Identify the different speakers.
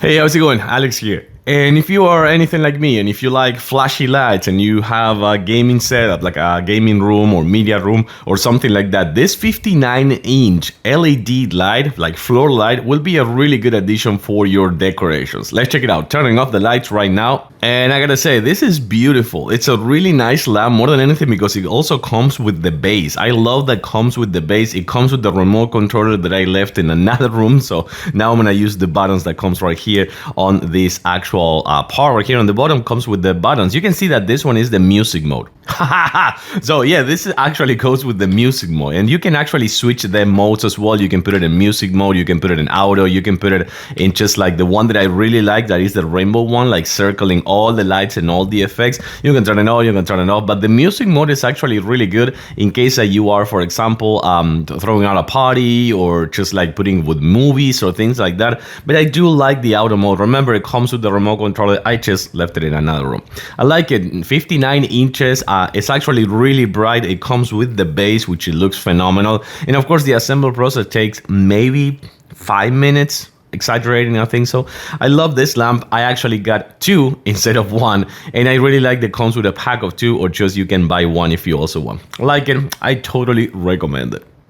Speaker 1: Hey, how's it going? Alex here. And if you are anything like me, and if you like flashy lights and you have a gaming setup, like a gaming room or media room or something like that, this 59-inch LED light, like floor light, will be a really good addition for your decorations. Let's check it out. Turning off the lights right now. And I gotta say, this is beautiful. It's a really nice lamp, more than anything, because it also comes with the base. I love that it comes with the base. It comes with the remote controller that I left in another room. So now I'm gonna use the buttons that comes right here on this actual part right here on the bottom. Comes with the buttons. You can see that this one is the music mode. So yeah, this actually goes with the music mode, and you can actually switch the modes as well. You can put it in music mode, you can put it in auto, you can put it in just like the one that I really like, that is the rainbow one, like circling all the lights and all the effects. You can turn it on, you can turn it off, but the music mode is actually really good in case that you are, for example, throwing out a party or just like putting with movies or things like that. But I do like the auto mode. Remember, it comes with the remote controller. I just left it in another room. I like it. 59 inches. It's actually really bright. It comes with the base, which it looks phenomenal. And of course, the assembly process takes maybe 5 minutes. Exaggerating, I think so. I love this lamp. I actually got two instead of one, and I really like that it comes with a pack of two, or just you can buy one if you also want. I like it. I totally recommend it.